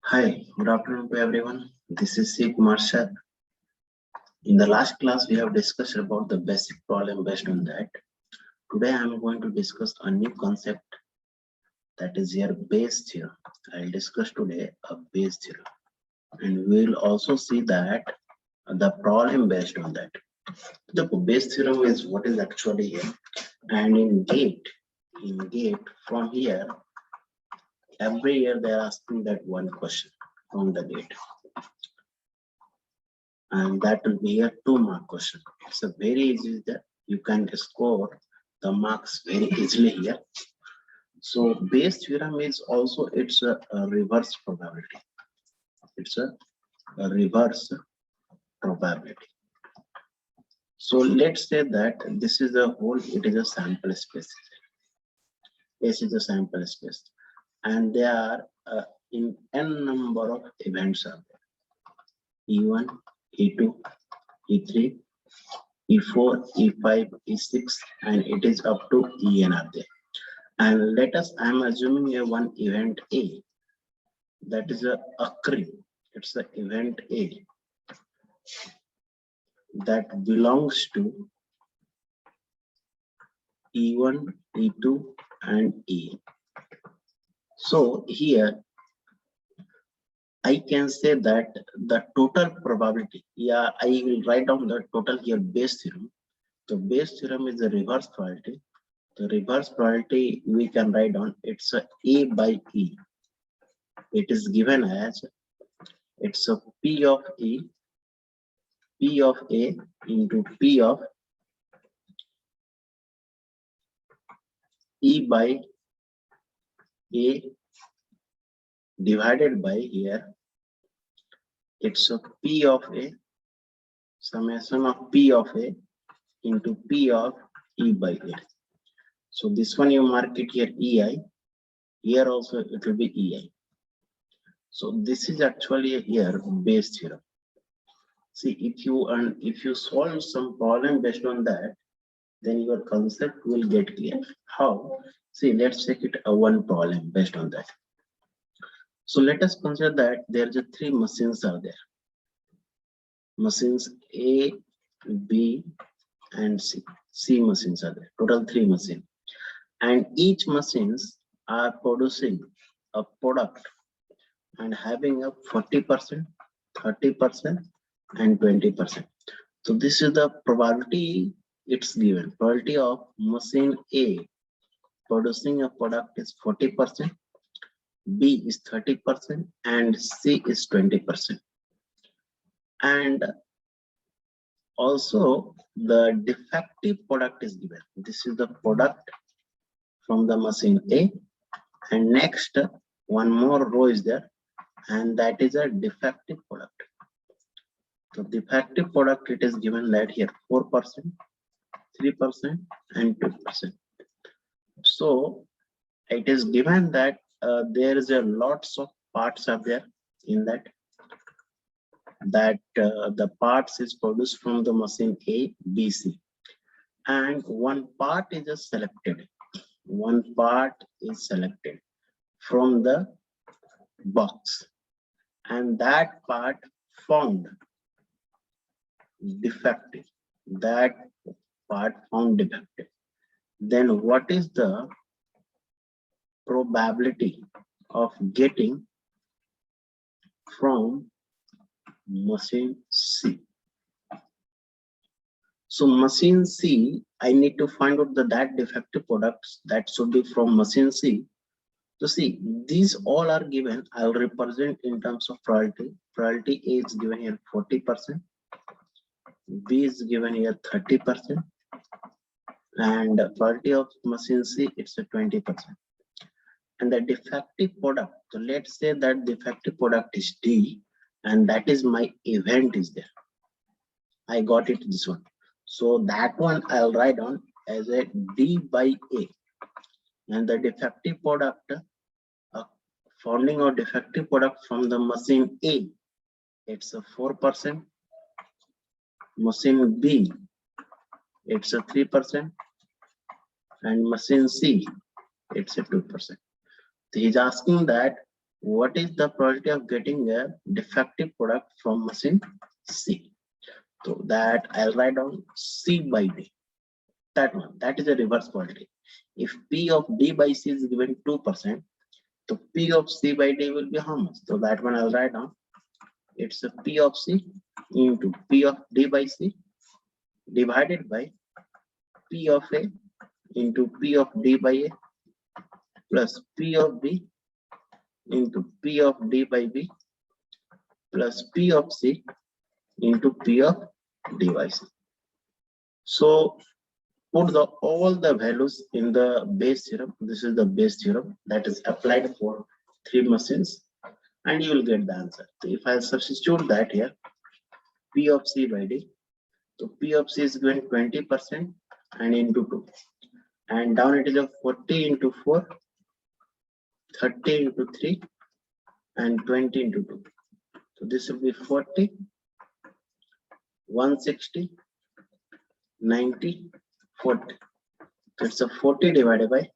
Hi, good afternoon to everyone. This is C. Kumar Shah. In the last class, we have discussed about the basic problem based on that. Today, I am going to discuss a new concept that is here Bayes theorem. I'll discuss today a Bayes theorem, and we'll also see that the problem based on that. The Bayes theorem is what is actually here, and in GATE from here, every year they are asking that one question from the GATE. And that will be a 2-mark question. It's a very easy that you can score the marks very easily here. So Bayes theorem is also it's a reverse probability. It's a reverse probability. So let's say that this is a whole, it is a sample space. This is a sample space, and there are in n number of events are there. E1, E2, E3, E4, E5, E6, and it is up to En are there. And let us, I am assuming a one event A that is a occurring. It's the event A that belongs to E1, E2, and E. So here I can say that the total probability, yeah, I will write down the total here Bayes theorem. The Bayes theorem is the reverse probability. The reverse probability we can write down, it's a by E. It is given as, it's a P of E, P of A into P of E by A divided by here, it's a P of A, summation of P of A into P of E by A. So this one you mark it here EI, here also it will be EI. So this is actually here Bayes theorem. See, if you solve some problem based on that, then your concept will get clear. How? See, let's take it a one problem based on that. So let us consider that there's a 3 machines are there. Machines A, B, and C. C machines are there. Total 3 machines. And each machines are producing a product and having a 40%, 30%, and 20%. So this is the probability it's given. Probability of machine A producing a product is 40%, B is 30%, and C is 20%. And also the defective product is given. This is the product from the machine A, and next one more row is there, and that is a defective product. So defective product, it is given that here 4%, 3%, and 2%. So it is given that there is a lots of parts are there in that the parts is produced from the machine A, B, C, and one part is just selected. One part is selected from the box, and that part found defective. That part found defective. Then what is the probability of getting from machine C? So machine C, I need to find out that defective products that should be from machine C. So see, these all are given. I will represent in terms of probability. Probability A is given here 40%, B is given here 30%, and probability of machine C, it's a 20%. And the defective product, so let's say that defective product is D, and that is my event is there. I got it this one. So that one I'll write on as a D by A. And the defective product, founding or defective product from the machine A, it's a 4%. Machine B, it's a 3%. And machine C, it's a 2%. So he's asking that what is the probability of getting a defective product from machine C? So that I'll write down C by D. That one, that is a reverse probability. If P of D by C is given 2%, so P of C by D will be how much? So that one I'll write down. It's a P of C into P of D by C divided by P of A into P of D by A plus P of B into P of D by B plus P of C into P of D by C. So put all the values in the Bayes theorem. This is the Bayes theorem that is applied for 3 machines, and you will get the answer. So if I substitute that here, P of C by D, so P of C is given 20% and into 2, and down it is a 40 into 4, 30 into 3, and 20 into 2. So this will be 40, 160, 90, 40. So it's a 40 divided by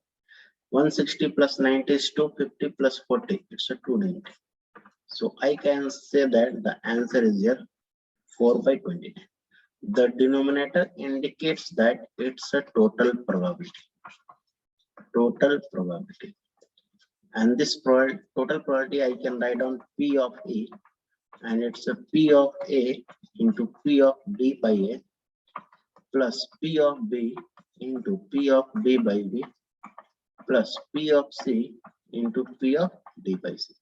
160 plus 90 is 250 plus 40. It's a 290. So I can say that the answer is here 4 by 29. The denominator indicates that it's a total probability. Total probability. And this total probability I can write down P of A, and it's a P of A into P of D by A plus P of B into P of D by B plus P of C into P of D by C.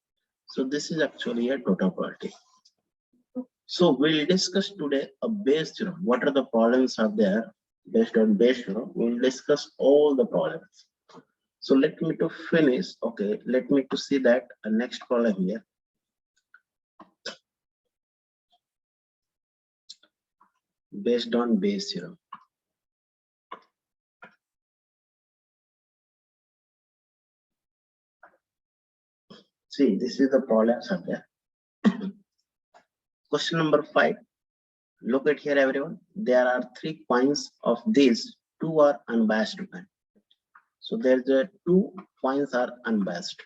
So this is actually a total probability. So we'll discuss today a Bayes theorem. What are the problems are there based on Bayes theorem? We'll discuss all the problems. So let me to finish. Okay, let me to see that next problem here. Based on Bayes theorem. See, this is the problems are there. Question number 5. Look at here, everyone. There are 3 coins of these. 2 are unbiased coin. So there's a 2 coins are unbiased,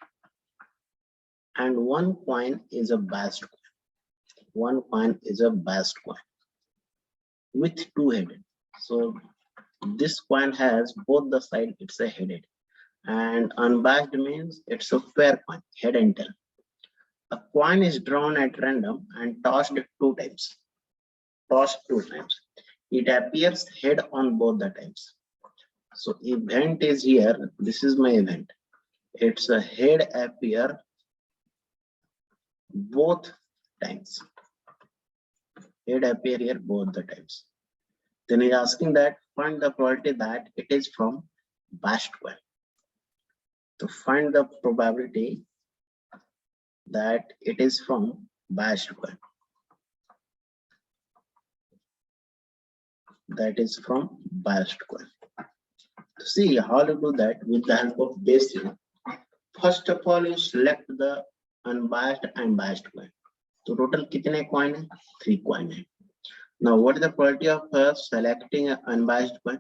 and 1 coin is a biased coin. 1 coin is a biased coin with 2 headed. So this coin has both the side. It's a headed, and unbiased means it's a fair coin, head and tail. A coin is drawn at random and tossed 2 times. Tossed 2 times. It appears head on both the times. So event is here. This is my event. It's a head appear both times. Head appear here both the times. Then he's asking that find the probability that it is from biased coin. To find the probability that it is from biased coin. That is from biased coin. To see how to do that with the help of Bayes theorem. First of all, you select the unbiased and biased coin. So total कितने coin है? 3 coin है. Now what is the probability of selecting an unbiased coin?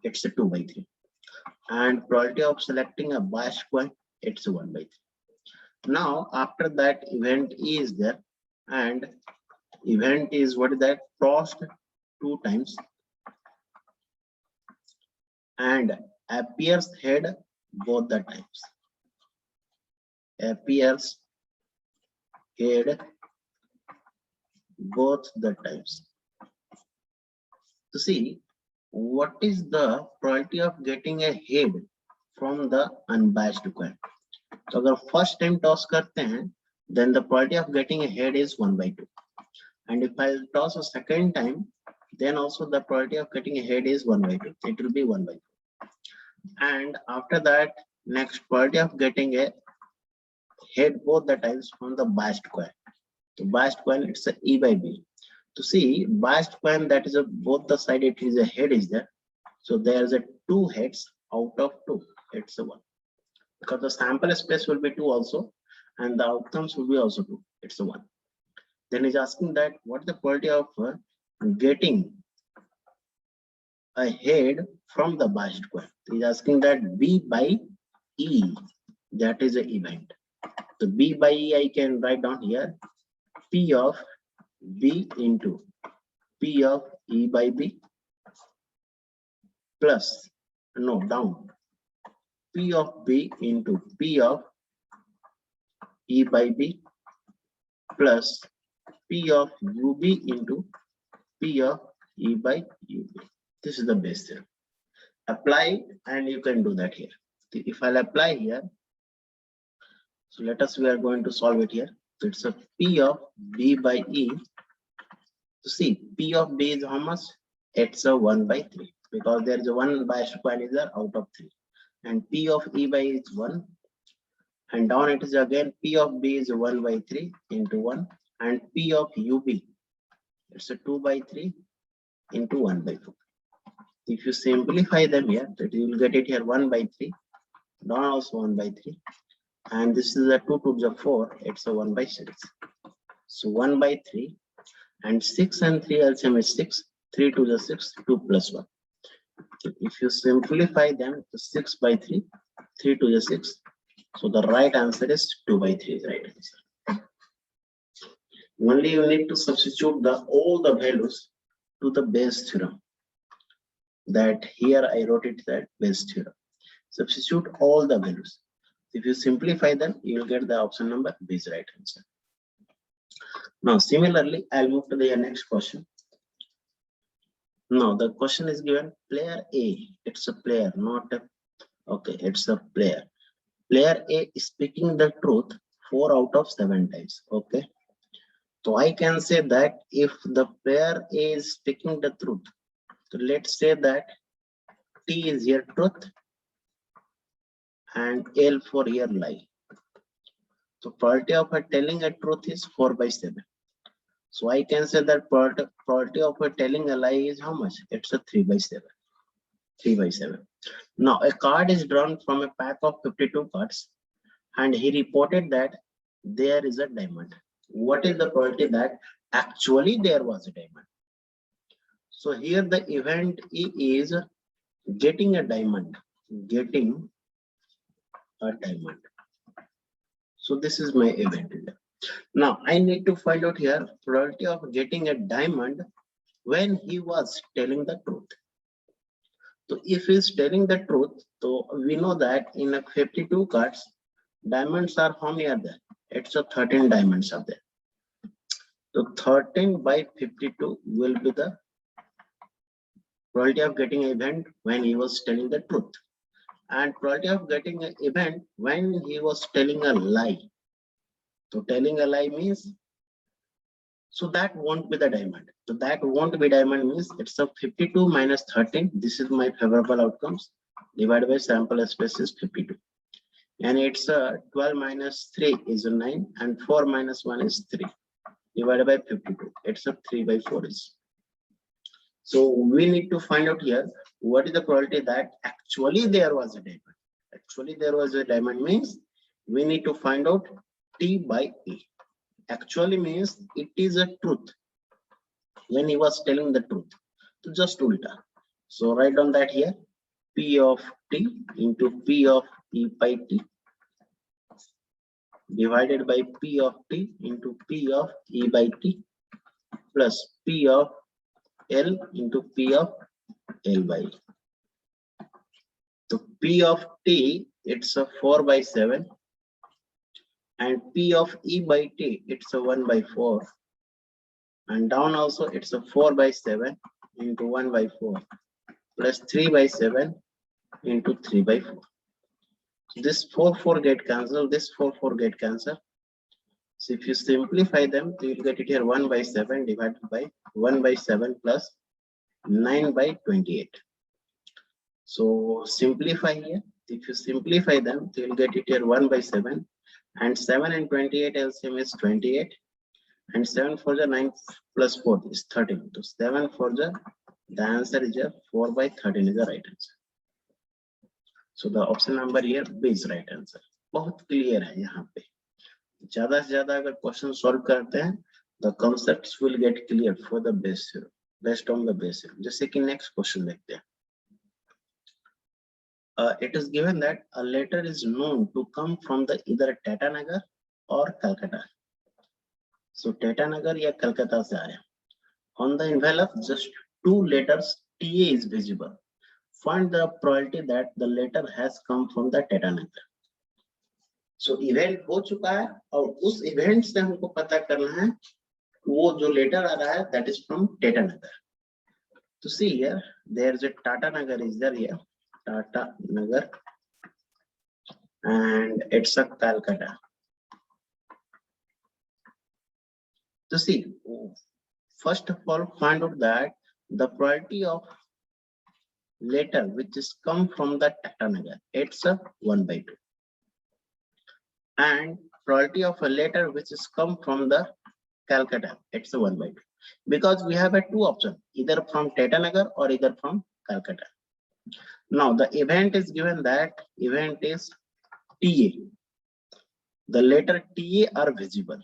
It's a 2 by 3. And probability of selecting a biased coin, it's a 1 by 3. Now after that event is there, and event is what is that? Tossed 2 times and appears head both the times. Appears head both the times. To see what is the probability of getting a head from the unbiased coin. So अगर first time toss करते हैं, then the probability of getting a head is 1 by 2. And if I toss a second time, then also the probability of getting a head is 1 by 2. It will be 1 by 2. And after that, next probability of getting a head both the times from the biased coin. So biased coin, it's a E by B. To see biased coin, that is a both the side, it is a head is there. So there's a 2 heads out of 2. It's a 1. Because the sample space will be 2 also, and the outcomes will be also 2. It's a 1. Then he's asking that what the probability of getting a head from the biased coin. He's asking that B by E, that is an event. So B by E I can write down here P of B into P of E by B plus, no, down, P of B into P of E by B plus P of UB into P of E by UB. This is the base theorem. Apply and you can do that here. If I'll apply here, so let us, we are going to solve it here. So it's a P of B by E. So see, P of B is how much? It's a 1 by 3 because there is a 1 bias to equalizer out of 3. And P of E by is 1. And down it is again P of B is 1 by 3 into 1. And P of UB, it's a 2 by 3 into 1 by 4. If you simplify them here, that you will get it here 1 by 3. Down also 1 by 3. And this is a 2 to the 4, it's a 1 by 6. So 1 by 3 and 6 and 3 LCM is 6, 3 to the 6, 2 plus 1. If you simplify them to 6 by 3, 3 to the 6, so the right answer is 2 by 3 is right answer. Only you need to substitute all the values to the base theorem. That here I wrote it that base theorem. Substitute all the values. If you simplify them, you will get the option number B is right answer. Now, similarly, I'll move to the next question. Now, the question is given player A. It's a player, not a, okay, it's a player. Player A is speaking the truth 4 out of 7 times. Okay. So I can say that if the player A is speaking the truth, so let's say that T is here truth and L for here lie. So probability of her telling a truth is 4 by 7. So I can say that probability of her telling a lie is how much? It's a 3 by 7. 3 by 7. Now a card is drawn from a pack of 52 cards and he reported that there is a diamond. What is the probability that actually there was a diamond? So here the event is getting a diamond. Getting a diamond. So this is my event. Now I need to find out here probability of getting a diamond when he was telling the truth. So if he's telling the truth, so we know that in a 52 cards, diamonds are how many are there? It's a 13 diamonds are there. So 13 by 52 will be the probability of getting an event when he was telling the truth. And probability of getting an event when he was telling a lie. So telling a lie means, so that won't be the diamond. So that won't be diamond means it's a 52 minus 13. This is my favorable outcomes divided by sample space is 52. And it's a 12 minus 3 is a 9 and 4 minus 1 is 3 divided by 52. It's a 3 by 4 is. So we need to find out here what is the probability that actually there was a diamond. Actually there was a diamond means we need to find out T by E. Actually means it is a truth when he was telling the truth. So just ulta. So write down that here P of T into P of E by T divided by P of T into P of E by T plus P of L into P of L by E. So P of T, it's a 4 by 7 and P of E by T, it's a 1 by 4 and down also it's a 4 by 7 into 1 by 4 plus 3 by 7 into 3 by 4. So this 4 get cancelled, this 4 get cancelled. So if you simplify them, you will get it here 1 by 7 divided by 1 by 7 plus 9 by 28. So simplify here. If you simplify them, you will get it here 1 by 7 and 7 and 28 LCM is 28 and 7 for the 9 plus 4 is 13. So 7 for the answer is here 4 by 13 is the right answer. So the option number here B is right answer. बहुत clear है यहाँ पे. ज़्यादा से ज़्यादा अगर question solve करते हैं, the concepts will get clear for the base theorem, based on the base theorem. जैसे कि next question देखते हैं. It is given that a letter is known to come from the either Tatanagar or Calcutta. So Tatanagar या Calcutta से आया. On the envelope, just 2 letters TA is visible. Find the probability that the letter has come from the Tatanagar. So event हो चुका है और उस event से हमको पता करना है वो जो letter आ रहा है that is from Tatanagar. To see here, there is a Tatanagar is there here, Tatanagar, and it's a Calcutta. To see, first of all, find out that the probability of letter which is come from the Tatanagar, it's a 1/2. And probability of a letter which is come from the Calcutta, it's a 1/2. Because we have a 2 options, either from Tatanagar or either from Calcutta. Now the event is given that event is TA. The letter TA are visible.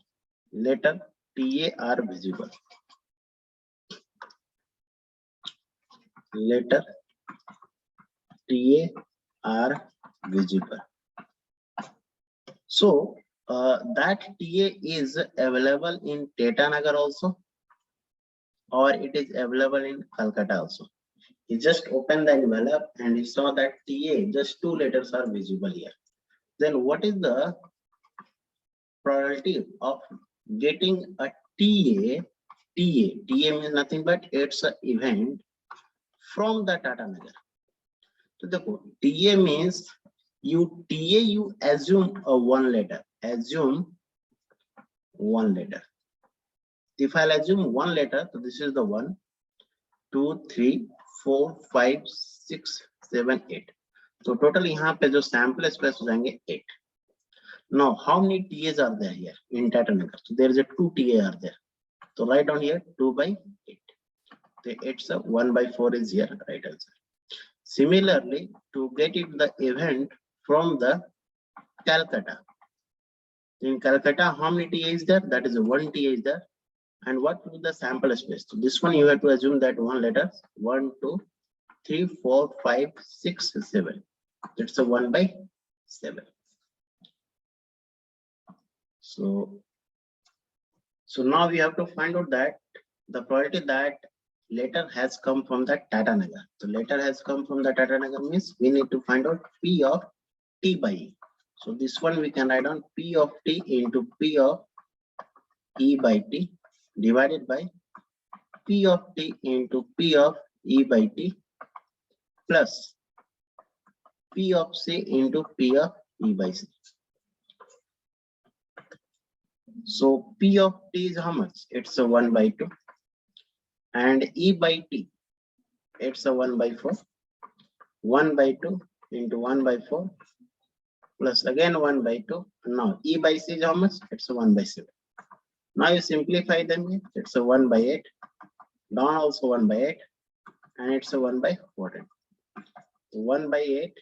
Letter TA are visible. Letter TA are visible. So that TA is available in Tatanagar also, or it is available in Calcutta also. You just open the envelope and you saw that TA, just 2 letters are visible here. Then what is the probability of getting a TA? TA means nothing but it's an event from the Tatanagar. So the TA means you assume a 1 letter. Assume 1 letter. If I'll assume 1 letter, so this is the 1, 2, 3, 4, 5, 6, 7, 8. So total यहाँ पे जो sample space हो जाएंगे 8. Now how many TAs are there here in Tatanagar? So there is a 2 TA are there. So write down here 2/8. So it's a 1/4 is here, right answer. Similarly, to get it the event from the Calcutta. In Calcutta, how many TA is there? That is a 1 TA is there. And what will be the sample space? So this one you have to assume that 1 letter, 1, 2, 3, 4, 5, 6, 7. It's a 1/7. So now we have to find out that the probability that letter has come from the Tatanagar. So letter has come from the Tatanagar means we need to find out P of T/E. So this one we can write down P of T into P of E/T divided by P of T into P of E/T plus P of C into P of E/C. So P of T is how much? It's a 1/2. And E/T, it's a 1/4. 1/2 into 1/4 plus again 1/2. Now E/C is how much? It's a 1/7. Now you simplify them. It's a 1/8. Down also 1/8, and it's a 1/14. 1/8,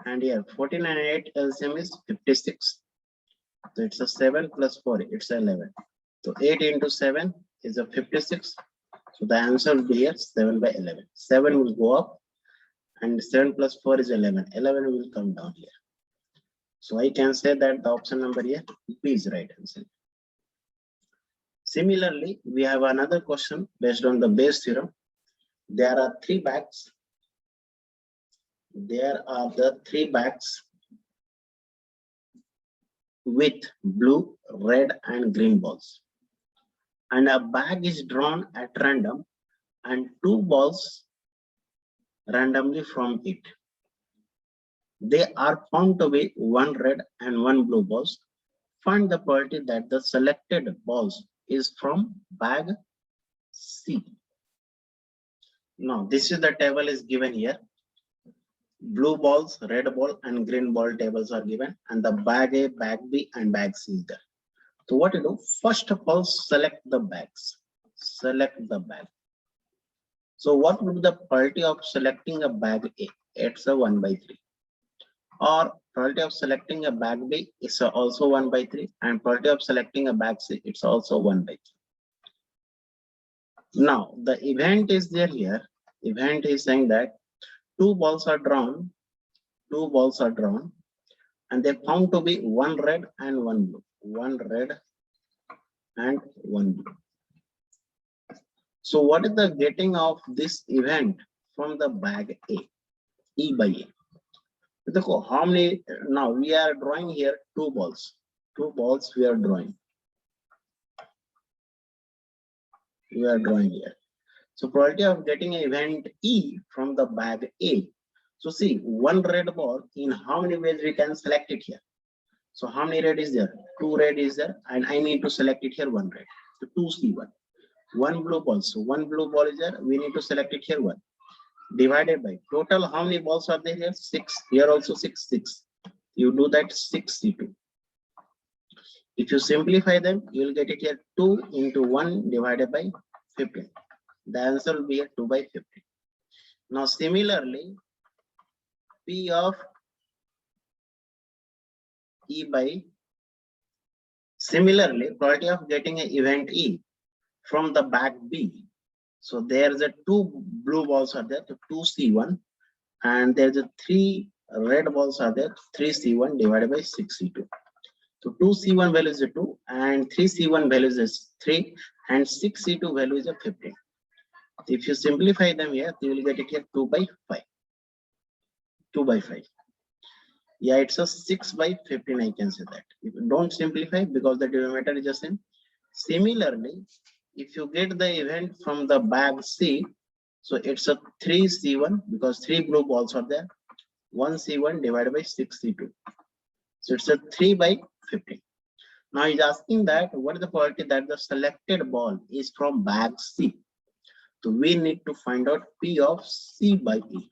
and here 14 and 8 LCM is 56. So it's a 7 plus 4. It's 11. So 8 into 7 is a 56. So the answer will be here 7/11. 7 will go up and 7 plus 4 is 11. 11 will come down here. So I can say that the option number here B is right answer. Similarly, we have another question based on the Bayes theorem. There are 3 bags. There are the 3 bags with blue, red, and green balls. And a bag is drawn at random and 2 balls randomly from it. They are found to be 1 red and 1 blue balls. Find the probability that the selected balls is from bag C. Now this is the table is given here. Blue balls, red ball, and green ball tables are given, and the bag A, bag B, and bag C is there. So what you do? First of all, select the bags. Select the bag. So what would be the probability of selecting a bag A? It's a 1/3. Or probability of selecting a bag B is also 1/3, and probability of selecting a bag C, it's also 1/3. Now the event is there here. Event is saying that 2 balls are drawn, and they found to be 1 red and 1 blue. one red and one blue. So what is the getting of this event from the bag A, E by A? How many, now we are drawing here two balls we are drawing. Here. So probability of getting an event E from the bag A. So see, one red ball, in how many ways we can select it here? So how many red is there? Two red is there, and I need to select it here one red. So 2C1. One blue ball. So one blue ball is there. We need to select it here one. Divided by total, how many balls are there here? 6. Here also 6. You do that 6C2. If you simplify them, you will get it here 2 into 1 divided by 15. The answer will be here 2 by 15. Now similarly, P of E by, similarly, probability of getting an event E from the bag B. So there's a 2 blue balls are there, so 2C1, and there's a 3 red balls are there, 3C1 divided by 6C2. So 2C1 value is a 2, and 3C1 value is 3, and 6C2 value is a 15. If you simplify them here, you will get it here 2 by 5. 2 by 5. Yeah, it's a 6 by 15, I can say that. If you don't simplify, because the denominator is the same. Similarly, if you get the event from the bag C, so it's a 3C1, because 3 blue balls are there, 1C1 divided by 6C2. So it's a 3 by 15. Now he's asking that what is the probability that the selected ball is from bag C. So we need to find out P of C by E.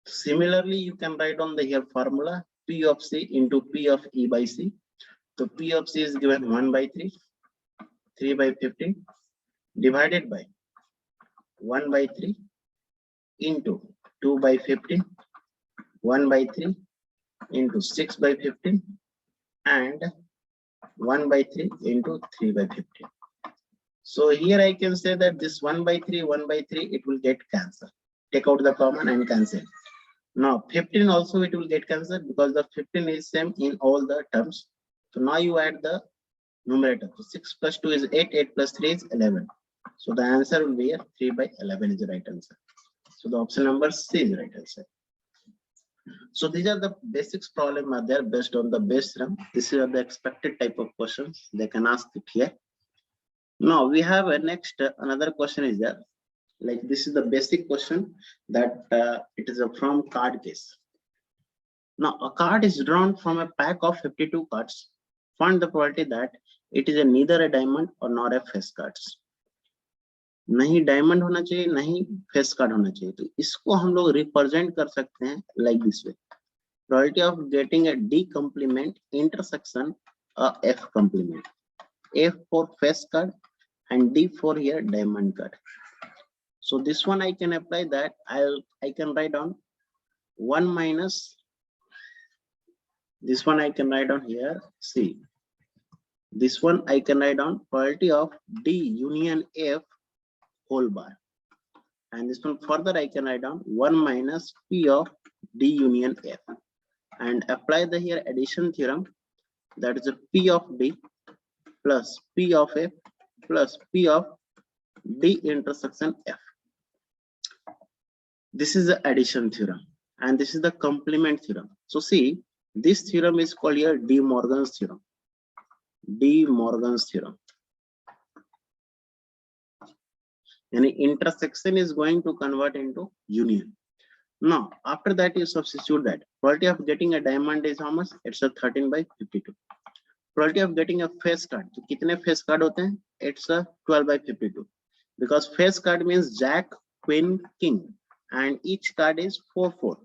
Similarly, you can write on the here formula P of C into P of E by C. So P of C is given 1 by 3, 3 by 15, divided by 1 by 3 into 2 by 15, 1 by 3 into 6 by 15, and 1 by 3 into 3 by 15. So here I can say that this 1 by 3, it will get cancelled. Take out the common and cancel. Now 15 also it will get cancelled because the 15 is same in all the terms. So now you add the numerator. So 6 plus 2 is 8, 8 plus 3 is 11. So the answer will be here 3 by 11 is the right answer. So the option number C is the right answer. So these are the basics problem are there based on the base theorem. This is the expected type of questions they can ask it here. Now we have a next another question is there. Like this is the basic question that it is from card case. Now a card is drawn from a pack of 52 cards. Find the probability that it is neither a diamond or nor a face cards. नहीं diamond होना चाहिए, नहीं face card होना चाहिए. तो इसको हम लोग रिप्रेजेंट कर सकते हैं like this way. Probability of getting a D complement intersection a F complement. F for face card and D for here diamond card. So this one I can apply that. I can write down 1 minus. This one I can write down here. See, this one I can write down probability of D union F whole bar, and this one further I can write down 1 minus P of D union F, and apply the here addition theorem, that is a P of D plus P of F plus P of D intersection F. This is the addition theorem and this is the complement theorem. So see, this theorem is called here De Morgan's theorem. De Morgan's theorem. And intersection is going to convert into union. Now after that you substitute that. Probability of getting a diamond is how much? It's a 13 by 52. Probability of getting a face card. So कितने face card होते हैं? It's a 12 by 52. Because face card means Jack, Queen, King, and each card is 4/4.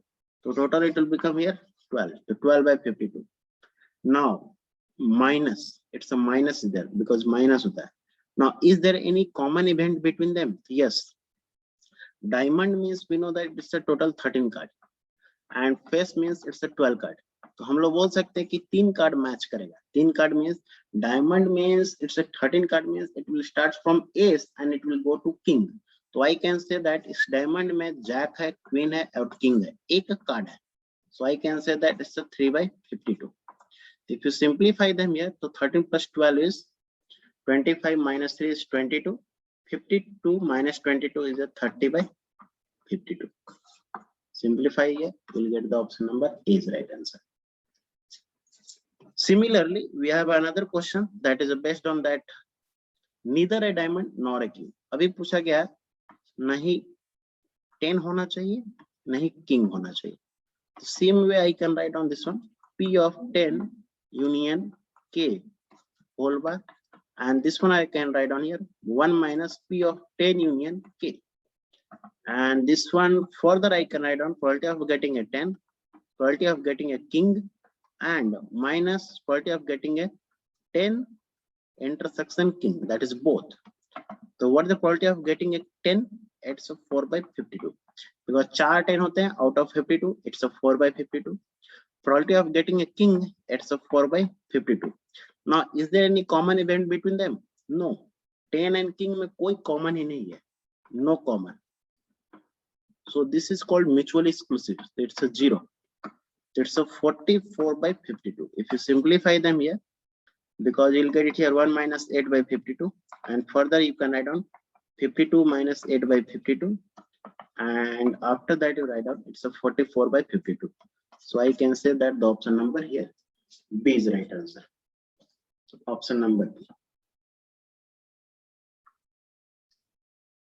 So total it will become here 12. So 12 by 52. Now minus. It's a minus there because minus होता है. Now is there any common event between them? Yes. Diamond means we know that it's a total 13 card, and face means it's a 12 card. तो हम लोग बोल सकते हैं कि 3 card match करेगा. 3 card means diamond means it's a 13 card means it will start from ace and it will go to king. तो I can say that इस diamond में jack है, queen है और king है, एक कार्ड है. So I can say that it's a 3 by 52. If you simplify them here, so 13 plus 12 is 25 minus 3 is 22. 52 minus 22 is a 30 by 52. Simplify here, you'll get the option number A is right answer. Similarly, we have another question that is based on that neither a diamond nor a king. अभी पूछा गया है नहीं 10 होना चाहिए नहीं king होना चाहिए. Same way I can write on this one P of 10 union K whole bar, and this one I can write on here 1 minus P of 10 union K, and this one further I can write on probability of getting a 10, probability of getting a king, and minus probability of getting a 10 intersection king, that is both. So what is the probability of getting a 10? It's a 4 by 52 because 4 10 होते हैं out of 52, it's a 4 by 52. Probability of getting a king, it's a 4 by 52. Now is there any common event between them? No, 10 and king में कोई common ही नहीं है, no common. So this is called mutually exclusive. It's a 0. It's a 44 by 52. If you simplify them here, because you'll get it here 1 minus 8 by 52, and further you can write down 52 minus 8 by 52, and after that you write down it's a 44 by 52. So I can say that the option number here B is right answer. So option number B.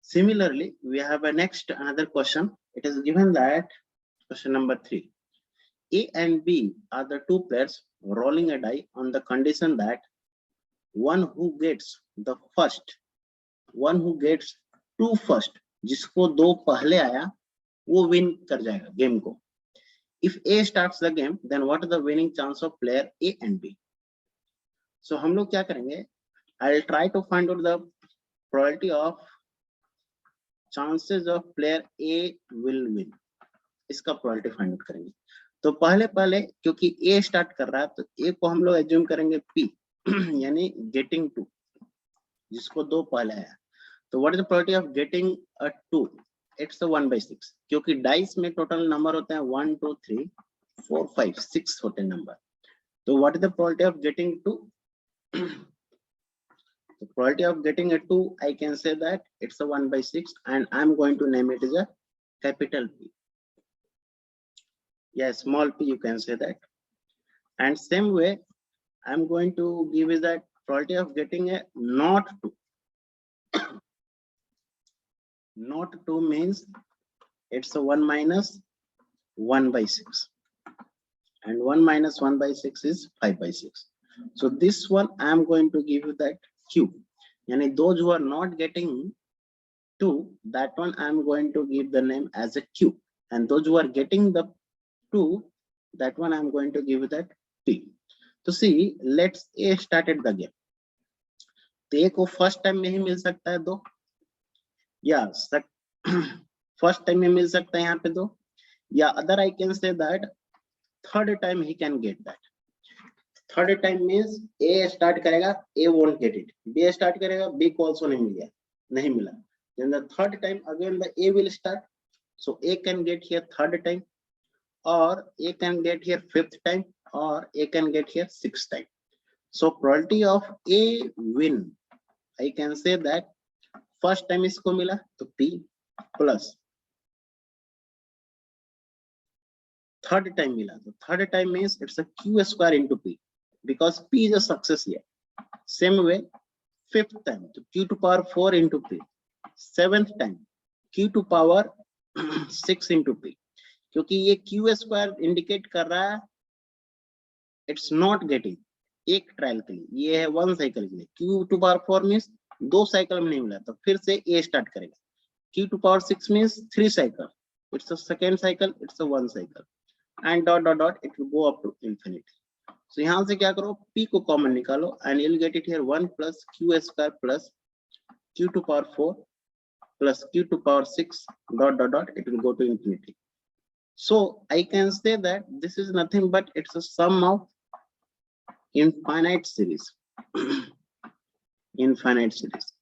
Similarly, we have a next another question. It is given that question number 3. A and B are the two players rolling a die on the condition that one who gets the first, one who gets two first, जिसको दो पहले आया वो win कर जाएगा game को. If A starts the game, then what is the winning chance of player A and B? So हम लोग क्या करेंगे? I'll try to find out the probability of chances of player A will win. इसका probability find out करेंगे. तो पहले क्योंकि A start कर रहा है तो A को हम लोग assume करेंगे P यानी getting 2, जिसको दो पहले आया. तो what is the probability of getting a 2? It's a 1 by 6 क्योंकि डाइस में टोटल नंबर होते हैं 1 2 3 4 5 6 होते हैं नंबर. तो what is the probability of getting 2? The probability of getting a 2, I can say that it's a 1 by 6, and I'm going to name it as a capital P. Yeah, small p you can say that. And same way, I'm going to give is that probability of getting a not 2. Not 2 means it's a 1 minus 1 by 6. And 1 minus 1 by 6 is 5 by 6. So this one I'm going to give you that Q. Yani those who are not getting 2, that one I'm going to give the name as a Q. And those who are getting the 2, that one I'm going to give you that P. So see, let's A started the game. तो A को first time में ही मिल सकता है 2, या first time में मिल सकता है यहाँ पे 2, या other I can say that third time he can get that. Third time means A start करेगा, A won't get it. B start करेगा, B को also नहीं मिला. Then the third time again the A will start. So A can get here third time, or A can get here fifth time, or A can get here sixth time. So probability of A win, I can say that first time इसको मिला तो P plus third time मिला तो third time means it's a Q square into P, because P is a success here. Same way fifth time तो Q to power 4 into P. Seventh time Q to power 6 into P, क्योंकि ये Q square indicate कर रहा है it's not getting एक trial के लिए, ये है 1 साइकिल के लिए. Q to power 4 means 2 cycle में नहीं मिला तो फिर से A स्टार्ट करेगा. Q to power 6 means 3 cycle, it's a second cycle, it's a 1 cycle, and dot dot dot it will go up to infinity. So यहाँ से क्या करो, P को कॉमन निकालो and you'll get it here 1 plus Q square plus Q to power 4 plus Q to power 6 dot dot dot it will go to infinity. So I can say that this is nothing but it's a sum of infinite series. Infinite series,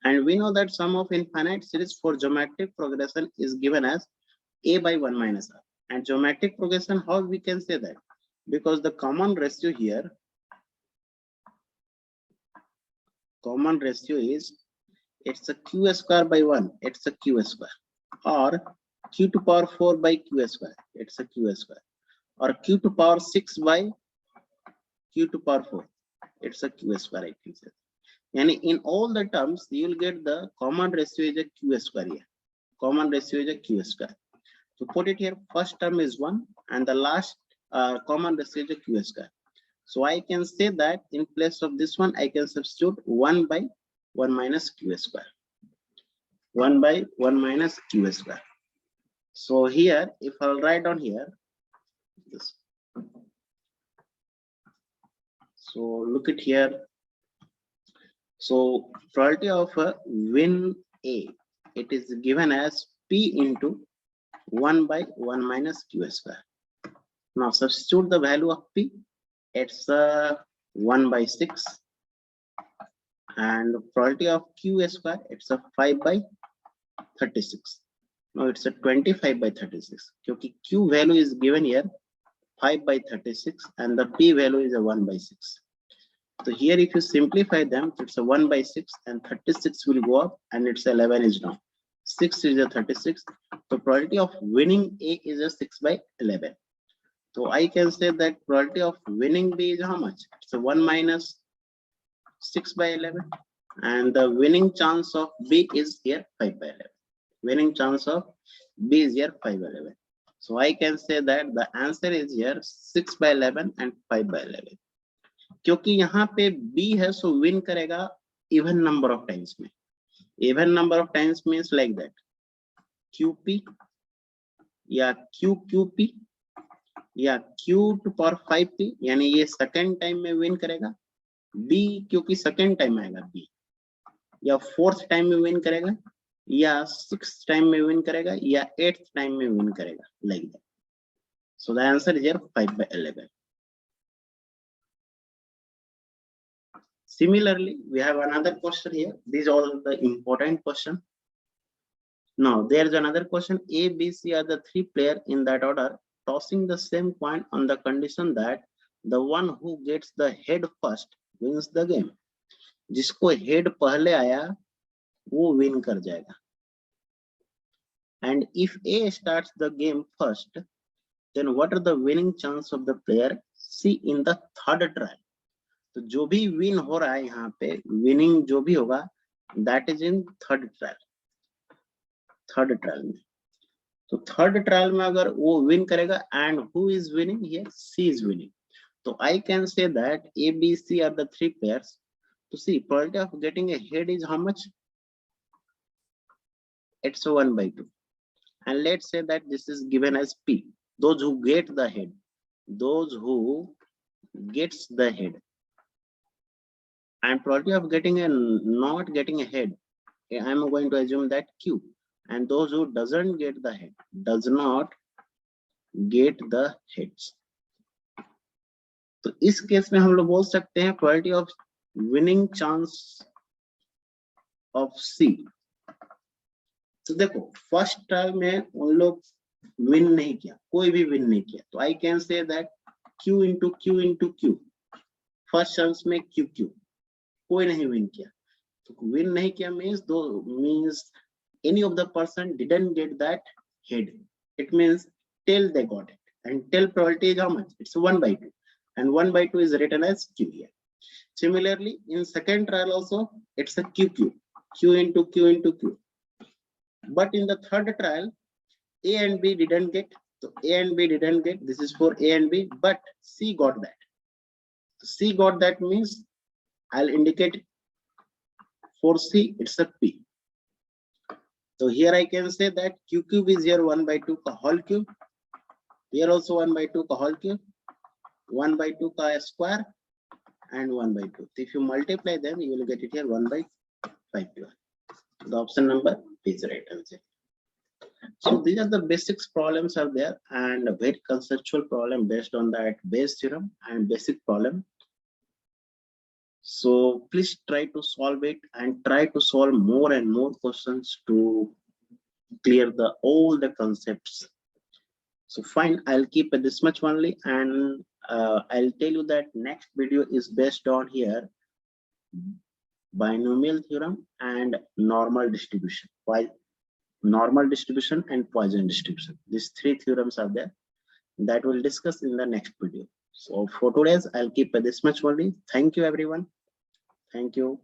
and we know that sum of infinite series for geometric progression is given as A by 1 minus R. And geometric progression, how we can say that? Because the common ratio here common ratio is it's a q square by 1, it's a q square, or q to power 4 by q square, it's a q square, or q to power 6 by q to power 4, it's a q square, I can say. And in all the terms, you will get the common ratio is a q square here. Common ratio is a q square. To put it here, first term is 1 and the last common ratio is a q square. So I can say that in place of this one, I can substitute 1 by 1 minus q square. 1 by 1 minus q square. So here, if I'll write down here, this. So look at here. So probability of a win A, it is given as P into 1 by 1 minus q square. Now substitute the value of P. It's 1 by 6. And probability of q square, it's a 5 by 36. Now it's a 25 by 36. Because q value is given here 5 by 36 and the p value is a 1 by 6. So here if you simplify them, it's a 1 by 6 and 36 will go up and it's 11 is down. 6 is a 36. So probability of winning A is a 6 by 11. So I can say that probability of winning B is how much? It's a 1 minus 6 by 11. And the winning chance of B is here 5 by 11. Winning chance of B is here 5 by 11. So I can say that the answer is here 6 by 11 and 5 by 11. क्योंकि यहाँ पे B है सो win करेगा even number of times में. Even number of times means like that. QP या QQP या Q to power 5P यानी ये second time में win करेगा. B क्योंकि second time आएगा B या fourth time में win करेगा या 6th time में win करेगा या 8th time में win करेगा like that. So the answer is here 5 by 11. Similarly, we have another question here. These are all the important question. Now there is another question. A, B, C are the 3 players in that order, tossing the same coin on the condition that the one who gets the head first wins the game. जिसको head पहले आया वो win कर जाएगा. And if A starts the game first, then what are the winning chance of the player C in the third trial? तो जो भी win हो रहा है यहाँ पे विनिंग जो भी होगा that is in third trial में. तो थर्ड ट्रायल में अगर वो विन करेगा and who is winning here C is winning. तो I can say that A B C are the 3 players. तो C probability of getting a head is how much? It's 1 by 2. And let's say that this is given as P. Those who get the head. Those who gets the head. And probability of getting a not getting a head, I am going to assume that Q. And those who doesn't get the head, does not get the heads. तो इस case में हम लोग बोल सकते हैं probability of winning chance of C. तो देखो फर्स्ट ट्रायल में उन लोग विन नहीं किया, कोई भी विन नहीं किया. तो I can say that Q into Q. First chance में QQ कोई नहीं विन किया. तो विन नहीं किया means any of the person didn't get that head. It means till they got it. And till probability is how much? It's 1 by 2. And 1 by 2 is written as Q here. Similarly, in second trial also, it's a QQ. Q into Q. But in the third trial, A and B didn't get. So A and B didn't get. This is for A and B. But C got that. C got that means I'll indicate it. For C, it's a P. So here I can say that Q cube is here 1 by 2 ka whole cube. Here also 1 by 2 ka whole cube. 1 by 2 ka square and 1 by 2. So if you multiply them, you will get it here 1 by 5 cube. The option number is right answer. So these are the basics problems are there and a very conceptual problem based on that Bayes theorem and basic problem. So please try to solve it and try to solve more and more questions to clear all the concepts. So fine, I'll keep this much only, and I'll tell you that next video is based on here binomial theorem and normal distribution. Why? Normal distribution and Poisson distribution. These three theorems are there that we'll discuss in the next video. So for today's, I'll keep this much only. Thank you, everyone. Thank you.